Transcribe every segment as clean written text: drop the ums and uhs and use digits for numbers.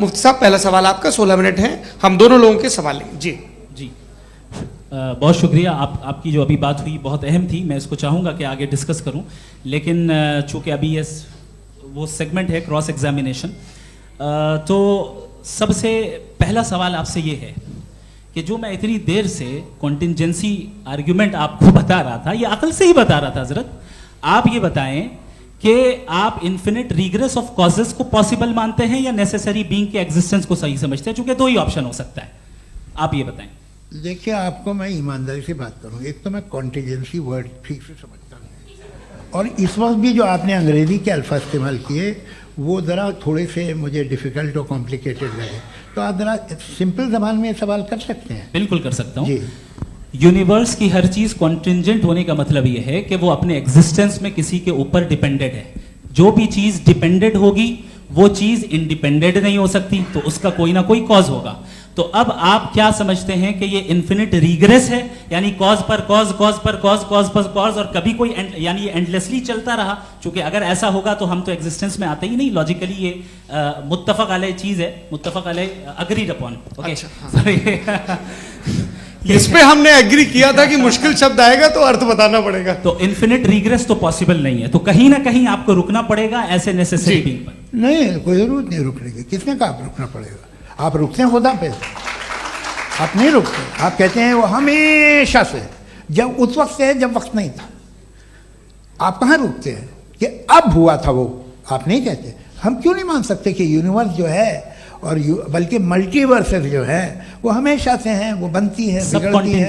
मुफ्ती साहब, पहला सवाल आपका, 16 मिनट है, हम दोनों लोगों के सवाल लेंगे। जी जी, बहुत शुक्रिया। आपकी जो अभी बात हुई बहुत अहम थी, मैं इसको चाहूँगा कि आगे डिस्कस करूँ, लेकिन चूँकि अभी ये वो सेगमेंट है क्रॉस एग्जामिनेशन, तो सबसे पहला सवाल आपसे ये है कि जो मैं इतनी देर से कॉन्टिंजेंसी आर्ग्यूमेंट आपको बता रहा था, ये अकल से ही बता रहा था हजरत, आप ये बताएं कि आप इन्फिनिट रिग्रेस ऑफ कॉजेस को पॉसिबल मानते हैं या नेसेसरी बीइंग के एग्जिस्टेंस को सही समझते हैं, चूंकि दो ही ऑप्शन हो सकता है, आप ये बताएं। देखिए, आपको मैं ईमानदारी से बात करूं, एक तो मैं कॉन्टिजेंसी वर्ड ठीक से समझता नहीं, और इस वक्त भी जो आपने अंग्रेजी के अल्फाज इस्तेमाल किए वो ज़रा थोड़े से मुझे डिफ़िकल्ट और कॉम्प्लिकेटेड लगे, तो आप ज़रा सिंपल ज़बान में सवाल कर सकते हैं। बिल्कुल कर सकता हूँ जी। यूनिवर्स की हर चीज कॉन्टिंजेंट होने का मतलब यह है कि वो अपने एग्जिस्टेंस में किसी के ऊपर डिपेंडेंट है। जो भी चीज डिपेंडेंट होगी वो चीज इंडिपेंडेंट नहीं हो सकती, तो उसका कोई ना कोई कॉज होगा। तो अब आप क्या समझते हैं कि ये इन्फिनिट रिग्रेस है, यानी कॉज पर कॉज, कॉज पर कॉज, कॉज पर कॉज, और कभी कोई यानी ये एंडलेसली चलता रहा? क्योंकि अगर ऐसा होगा तो हम तो एग्जिस्टेंस में आते ही नहीं, लॉजिकली ये मुत्तफक अलैह चीज है, मुत्तफक अलैह अग्रीड अपॉन। इस पे हमने एग्री किया था कि मुश्किल शब्द आएगा तो अर्थ बताना पड़ेगा। तो इन्फिनिट रिग्रेस तो पॉसिबल नहीं है, तो कहीं ना कहीं आपको रुकना पड़ेगा ऐसे नेसेसरी बीइंग पर। नहीं, कोई जरूरत नहीं रुकने की। किसने कहा आप रुकना पड़ेगा? आप रुकते हैं खुदा पे, आप नहीं रुकते। आप कहते हैं वो हमेशा से, जब उस वक्त से जब वक्त नहीं था। आप कहाँ रुकते हैं कि अब हुआ था वो? आप नहीं कहते। हम क्यों नहीं मान सकते कि यूनिवर्स जो है और बल्कि मल्टीवर्सेस जो है वो हमेशा से हैं, वो बनती है, बिगड़ती है।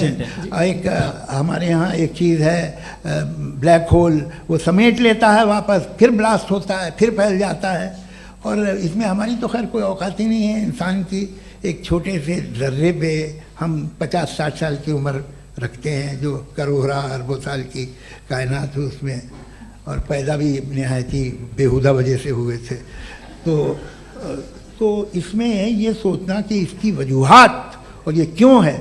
एक हमारे यहाँ एक चीज़ है ब्लैक होल, वो समेट लेता है वापस, फिर ब्लास्ट होता है, फिर फैल जाता है। और इसमें हमारी तो खैर कोई औकात ही नहीं है इंसान की। एक छोटे से ज़र्रे पे हम 50-60 साल की उम्र रखते हैं, जो करोड़ों अरबों साल की कायनात है उसमें, और पैदा भी नहायत ही बेहुदा वजह से हुए थे। तो इसमें ये सोचना कि इसकी वजूहात और ये क्यों है,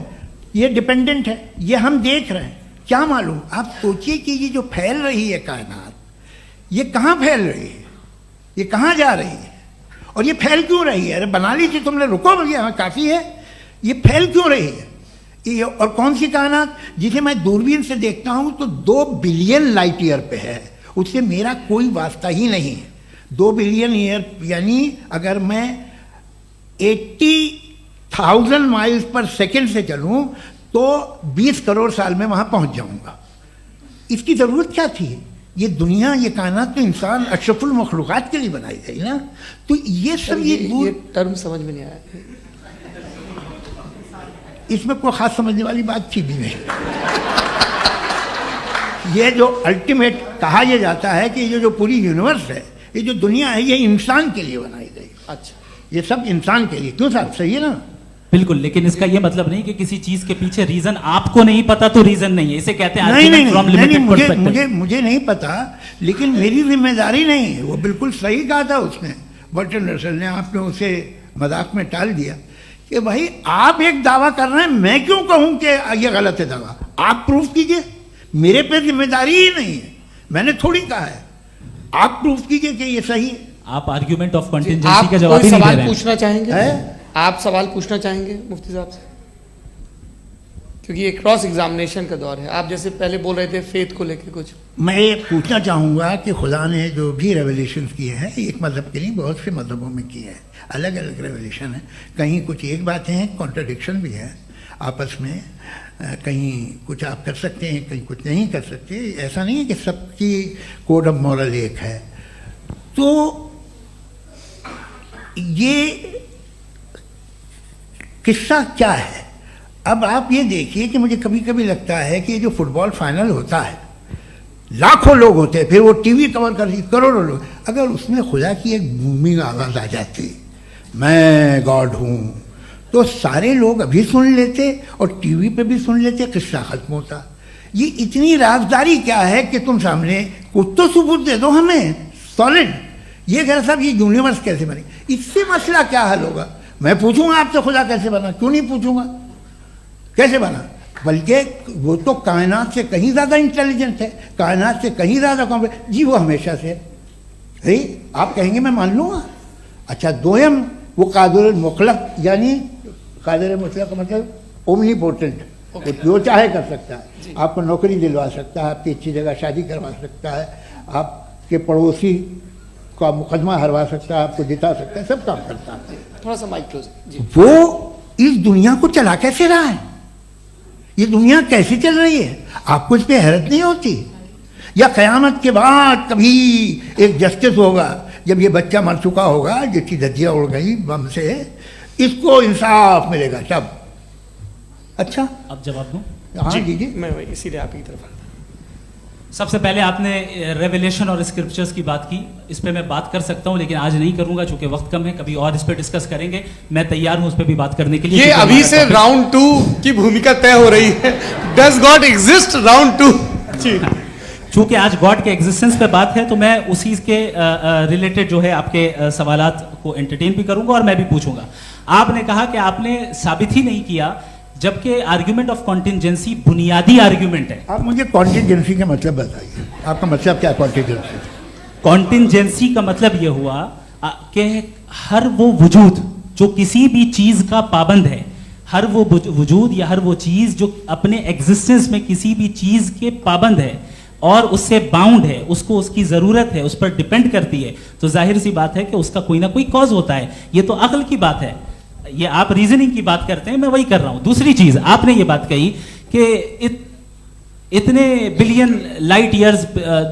ये डिपेंडेंट है, ये हम देख रहे हैं, क्या मालूम। आप सोचिए कि ये जो फैल रही है कायनात, ये कहाँ फैल रही है, ये कहाँ जा रही है, और ये फैल क्यों रही है? अरे बना ली थी तुमने, रुको भैया, हाँ काफ़ी है। ये फैल क्यों रही है? ये और कौन सी कायनात जिसे मैं दूरबीन से देखता हूँ तो 2 बिलियन लाइट ईयर पे है, उससे मेरा कोई वास्ता ही नहीं है। 2 बिलियन ईयर यानी अगर मैं 80,000 माइल्स पर सेकेंड से चलूं तो 20 करोड़ साल में वहां पहुंच जाऊंगा। इसकी ज़रूरत क्या थी? ये दुनिया, ये कायनात तो इंसान अशरफुल मखलूक़ात के लिए बनाई गई ना। तो ये सब ये टर्म समझ में नहीं आया, इसमें कोई खास समझने वाली बात थी भी नहीं। ये जो अल्टीमेट कहा यह जाता है कि ये जो पूरी यूनिवर्स है, ये जो दुनिया है, ये इंसान के लिए बनाई गई। अच्छा, ये सब इंसान के लिए। क्यों साहब, सही है ना? बिल्कुल, लेकिन इसका यह मतलब नहीं कि किसी चीज के पीछे रीजन आपको नहीं पता तो रीजन नहीं है, इसे कहते हैं नहीं, मुझे नहीं पता, लेकिन मेरी जिम्मेदारी नहीं है। वो बिल्कुल सही कहा था उसने, बर्टन रसल ने। आपने उसे मजाक में टाल दिया कि भाई आप एक दावा कर रहे हैं, मैं क्यों कहूं कि ये गलत है दावा? आप प्रूफ कीजिए, मेरे पे जिम्मेदारी ही नहीं है, मैंने थोड़ी कहा है। आप प्रूफ कीजिए कि ये सही है। आप आर्ग्यूमेंट ऑफ कंटिंजेंसी का जवाब ही नहीं दे रहे हैं। पूछना चाहेंगे? आप सवाल पूछना चाहेंगे मुफ्ती साहब से? क्योंकि ये क्रॉस एग्जामिनेशन का दौर है। आप जैसे पहले बोल रहे थे फेथ को लेकर कुछ, मैं ये पूछना चाहूँगा कि खुदा ने जो भी रेवल्यूशन किए हैं, एक मज़हब के नहीं बहुत से मज़हबों में किए हैं, अलग अलग रेवल्यूशन है। कहीं कुछ एक बातें हैं, कॉन्ट्रडिक्शन भी है आपस में, कहीं कुछ आप कर सकते हैं, कहीं कुछ नहीं कर सकते। ऐसा नहीं है कि सबकी कोड ऑफ मॉरल एक है। तो ये किस्सा क्या है? अब आप ये देखिए कि मुझे कभी कभी लगता है कि ये जो फुटबॉल फाइनल होता है, लाखों लोग होते हैं, फिर वो टीवी कवर करती, करोड़ों लोग, अगर उसमें खुदा की एक बूमिंग आवाज़ आ जाती, मैं गॉड हूँ, तो सारे लोग अभी सुन लेते और टीवी पे भी सुन लेते, किस्सा खत्म होता। ये इतनी राजदारी क्या है कि तुम सामने कुछ तो सबूत दे दो हमें सॉलिड। ये कह साहब ये यूनिवर्स कैसे बनी, इससे मसला क्या हल होगा? मैं पूछूंगा आपसे खुदा कैसे बना? क्यों नहीं पूछूंगा कैसे बना? बल्कि वो तो कायनात से कहीं ज़्यादा इंटेलिजेंट है, कायनात से कहीं ज़्यादा कॉम्प्लेक्स। जी वो हमेशा से है। आप कहेंगे मैं मान लूँगा। अच्छा, दोयम वो कादिर मुतलक, यानी कादिर मुतलक का मतलब ओमनीपोटेंट, वो जो चाहे कर सकता है। आपको नौकरी दिलवा सकता है, आपकी अच्छी जगह शादी करवा सकता है, आपके पड़ोसी का मुकदमा हरवा सकता है, आपको जिता सकता है, सब काम करता है। थोड़ा सा माइक क्लोज जी। वो इस दुनिया को चला कैसे रहा है, ये दुनिया कैसे चल रही है, आपको इस पर हैरत नहीं होती? या क़यामत के बाद कभी एक जस्टिस होगा, जब ये बच्चा मर चुका होगा जिसकी धज्जियाँ उड़ गई बम से, इसको इंसाफ मिलेगा तब। अच्छा, अब जवाब दूं? हाँ दीजिए। मैं वही इसीलिए आप ही की तरफ आता। सबसे पहले आपने रेवलेशन और स्क्रिप्चर्स की बात की, इस पे मैं बात कर सकता हूं लेकिन आज नहीं करूंगा चूंकि वक्त कम है, कभी और इस पे डिस्कस करेंगे। मैं तैयार हूं उस पे भी बात करने के लिए। ये क्योंकि अभी हमारा से topic- राउंड 2 की भूमिका तय हो रही है। Does God exist round 2? जी, चूंकि आज गॉड के एग्जिस्टेंस पे बात है तो मैं उसी के रिलेटेड जो है आपके सवालात को एंटरटेन भी करूंगा और मैं भी पूछूंगा। आपने कहा कि आपने साबित ही नहीं किया, जबकि आर्ग्यूमेंट ऑफ कॉन्टिंजेंसी बुनियादी आर्ग्यूमेंट है। आप मुझे कॉन्टिजेंसी का मतलब बताइए, आपका मतलब क्या कॉन्टिजेंसी? कॉन्टिंजेंसी का मतलब यह हुआ कि हर वो वजूद जो किसी भी चीज का पाबंद है, हर वो वजूद या हर वो चीज जो अपने एग्जिस्टेंस में किसी भी चीज के पाबंद है और उससे बाउंड है, उसको उसकी जरूरत है, उस पर डिपेंड करती है, तो जाहिर सी बात है कि उसका कोई ना कोई कॉज होता है। ये तो अक्ल की बात है, ये आप रीजनिंग की बात करते हैं, मैं वही कर रहा हूं। दूसरी चीज आपने ये बात कही कि इतने बिलियन लाइट ईयर्स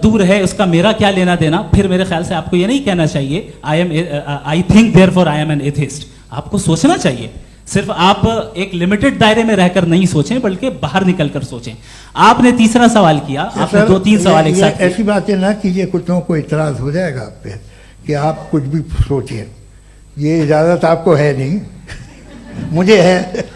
दूर है, उसका मेरा क्या लेना देना। फिर मेरे ख्याल से आपको ये नहीं कहना चाहिए I think therefore I am an atheist. आपको सोचना चाहिए, सिर्फ आप एक लिमिटेड दायरे में रहकर नहीं सोचें बल्कि बाहर निकलकर सोचें। आपने तीसरा सवाल किया, आपने 2-3 सवाल एक साथ किए। ऐसी बातें ना कीजिए, कुछ लोगों को इतराज हो जाएगा आप पे कि आप कुछ भी सोचिए, ये इजाजत आपको है नहीं, मुझे है।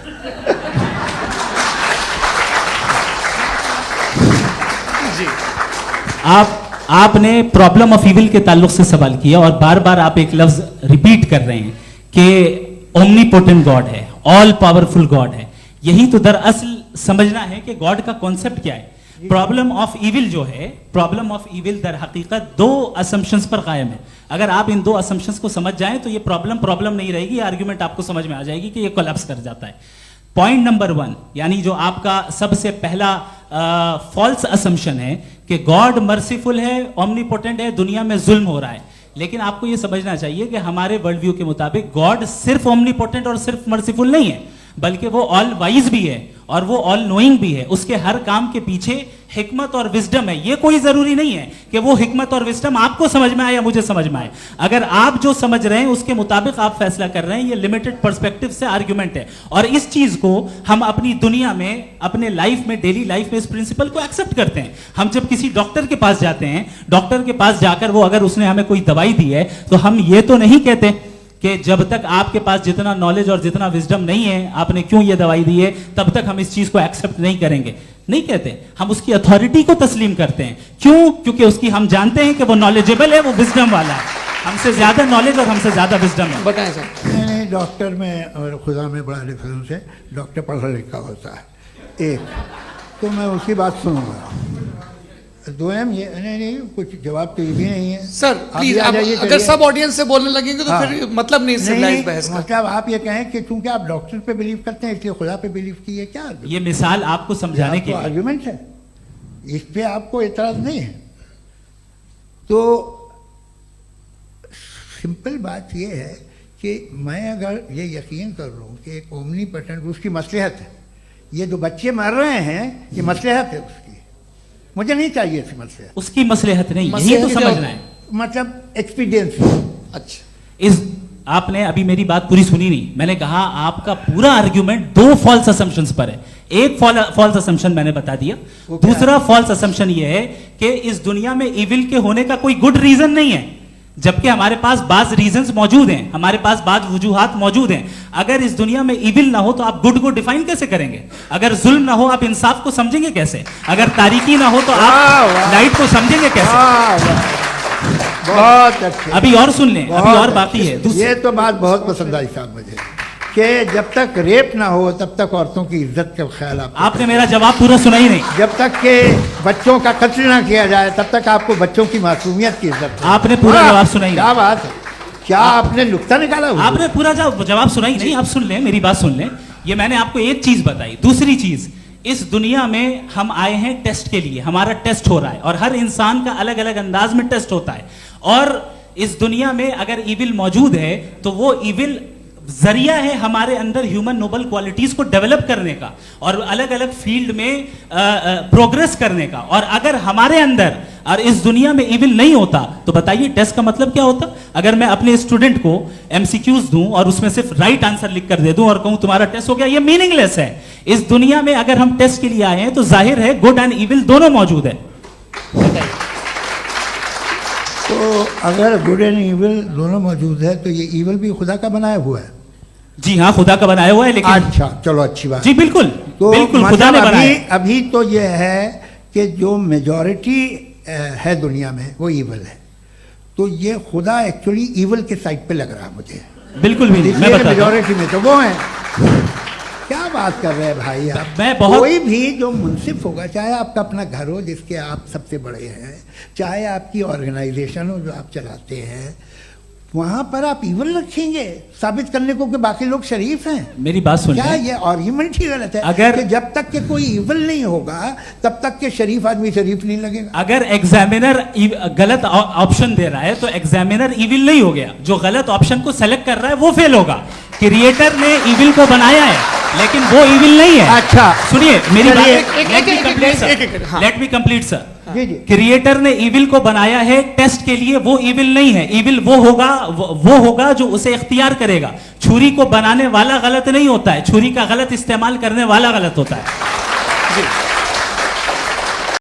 आपने प्रॉब्लम ऑफ इविल के ताल्लुक से सवाल किया और बार बार आप एक लफ्ज रिपीट कर रहे हैं कि ओमनीपोटेंट गॉड है, ऑल पावरफुल गॉड है। यही तो दरअसल समझना है कि गॉड का कॉन्सेप्ट क्या है। प्रॉब्लम ऑफ इविल जो है, प्रॉब्लम ऑफ इविल दर हकीकत 2 असम्पशंस पर कायम है। अगर आप इन 2 असम्पशंस को समझ जाएं तो ये प्रॉब्लम नहीं रहेगी, आर्ग्यूमेंट आपको समझ में आ जाएगी कि ये कोलैप्स कर जाता है। पॉइंट नंबर 1, यानी जो आपका सबसे पहला फॉल्स असम्पशन है कि गॉड मर्सीफुल है, ओमनीपोटेंट है, दुनिया में जुल्म हो रहा है। लेकिन आपको यह समझना चाहिए कि हमारे वर्ल्ड व्यू के मुताबिक गॉड सिर्फ ओमनीपोटेंट और सिर्फ मर्सीफुल नहीं है, बल्कि वो ऑल वाइज भी है और वो ऑल नोइंग भी है। उसके हर काम के पीछे हिकमत और विजडम है। ये कोई जरूरी नहीं है कि वो हिकमत और विजडम आपको समझ में आए या मुझे समझ में आए। अगर आप जो समझ रहे हैं उसके मुताबिक आप फैसला कर रहे हैं, ये लिमिटेड पर्सपेक्टिव से आर्ग्यूमेंट है। और इस चीज को हम अपनी दुनिया में, अपने लाइफ में, डेली लाइफ में इस प्रिंसिपल को एक्सेप्ट करते हैं। हम जब किसी डॉक्टर के पास जाते हैं, डॉक्टर के पास जाकर वो अगर उसने हमें कोई दवाई दी है तो हम ये तो नहीं कहते कि जब तक आपके पास जितना नॉलेज और जितना विजडम नहीं है, आपने क्यों ये दवाई दी है, तब तक हम इस चीज को एक्सेप्ट नहीं करेंगे। नहीं कहते, हम उसकी अथॉरिटी को तस्लीम करते हैं। क्यों? क्योंकि उसकी हम जानते हैं कि वो नॉलेजेबल है, वो विजडम वाला है, हमसे ज्यादा नॉलेज और हमसे ज्यादा विजडम है। बताएं सर। नहीं, डॉक्टर में और खुदा में बड़ा डिफरेंस है। डॉक्टर पढ़ा लिखा होता है एक, तो मैं उसकी बात सुनूंगा। 2M ये नहीं, कुछ जवाब तो ये भी नहीं है सर आप प्लीज, ये आ आप जाइए, अगर चलिए। सब ऑडियंस से बोलने लगेंगे तो हाँ। फिर मतलब नहीं सिविलाइज्ड बहस का। मतलब आप ये कहें कि चूंकि आप डॉक्टर पे बिलीव करते हैं इसलिए खुदा पे बिलीव किए, क्या ये मिसाल आपको समझाने के लिए। आर्ग्यूमेंट है, इस पे आपको एतराज नहीं है। तो सिंपल बात ये है कि मैं अगर ये यकीन कर लूँ कि एक ओमनीपोटेंट, उसकी मसलहत है, ये जो बच्चे मर रहे हैं ये मसलहत है उसकी, मुझे नहीं चाहिए इसकी मसलहत। उसकी मसलहत नहीं, यही तो मसलहत समझना है। मतलब एक्सपीडियंसी। अच्छा, इस आपने अभी मेरी बात पूरी सुनी नहीं। मैंने कहा आपका पूरा आर्ग्यूमेंट 2 फॉल्स असम्पशंस पर है। एक फॉल्स असम्पशन मैंने बता दिया, दूसरा फॉल्स असम्पशन यह है कि इस दुनिया में इविल के होने का कोई गुड रीजन नहीं है, जबकि हमारे पास बाज रीजंस मौजूद हैं, हमारे पास बाज वजूहात मौजूद हैं। अगर इस दुनिया में इविल ना हो तो आप गुड को डिफाइन कैसे करेंगे? अगर जुल्म ना हो आप इंसाफ को समझेंगे कैसे? अगर तारीकी ना हो तो आप लाइट को समझेंगे कैसे? बहुत अच्छे। अभी और सुन लें, अभी और बाकी है। ये तो बात बहुत पसंद आई साहब मुझे, कि जब तक रेप ना हो तब तक औरतों की इज्जत का ख्याल आपने मेरा जवाब पूरा सुना ही नहीं। जब तक के बच्चों का कत्ल ना किया जाए तब तक आपको बच्चों की मासूमियत की इज्जत है। आपने पूरा जवाब सुना ही क्या नहीं। बात है, क्या आपने नुक्ता निकाला हुआ? आपने पूरा जवाब सुना ही नहीं। आप सुन लें, मेरी बात सुन लें। ये मैंने आपको एक चीज बताई। दूसरी चीज, इस दुनिया में हम आए हैं टेस्ट के लिए, हमारा टेस्ट हो रहा है और हर इंसान का अलग अलग अंदाज में टेस्ट होता है। और इस दुनिया में अगर इविल मौजूद है तो वो इविल जरिया है हमारे अंदर ह्यूमन नोबल क्वालिटीज को डेवलप करने का और अलग अलग फील्ड में प्रोग्रेस करने का। और अगर हमारे अंदर और इस दुनिया में इविल नहीं होता तो बताइए टेस्ट का मतलब क्या होता? अगर मैं अपने स्टूडेंट को एमसीक्यूज दूं और उसमें सिर्फ राइट आंसर लिख कर दे दूं और कहूं तुम्हारा टेस्ट हो गया, ये मीनिंगलेस है। इस दुनिया में अगर हम टेस्ट के लिए आए हैं तो जाहिर है गुड एंड इविल दोनों मौजूद है। तो अगर गुड एंड इविल दोनों मौजूद है तो ये इविल भी खुदा का बनाया हुआ है? जी हाँ, खुदा का बनाया हुआ है। लेकिन अच्छा, चलो अच्छी बात। जी बिल्कुल, तो बिल्कुल खुदा ने बनाया। अभी तो ये है कि जो मेजॉरिटी है दुनिया में वो इविल है, तो ये खुदा एक्चुअली इविल के साइड पे लग रहा है मुझे। बिल्कुल भी नहीं, मैं बताता हूं। मेजॉरिटी में तो वो है। क्या बात कर रहे हैं भाई आप? मैं बहुत कोई भी जो मुंसिफ होगा, चाहे आपका अपना घर हो जिसके आप सबसे बड़े हैं, चाहे आपकी ऑर्गेनाइजेशन हो जो आप चलाते हैं, वहां पर आप इविल रखेंगे साबित करने को कि बाकी लोग शरीफ हैं? मेरी बात सुन क्या लें। ये आर्ग्यूमेंट ही गलत है? अगर कि जब तक के कोई इविल नहीं होगा तब तक के शरीफ आदमी शरीफ नहीं लगेगा। अगर एग्जामिनर गलत ऑप्शन दे रहा है तो एग्जामिनर इविल नहीं हो गया। जो गलत ऑप्शन को सेलेक्ट कर रहा है वो फेल होगा। क्रिएटर ने इविल को बनाया है लेकिन वो इविल नहीं है। अच्छा, सुनिए मेरी बात। एक- लेट मी कंप्लीट सर। जी जी। क्रिएटर ने इविल को बनाया है टेस्ट के लिए, वो इविल नहीं है। इविल वो होगा जो उसे इख्तियार करेगा। छुरी को बनाने वाला गलत नहीं होता है, छुरी का गलत इस्तेमाल करने वाला गलत होता है। जी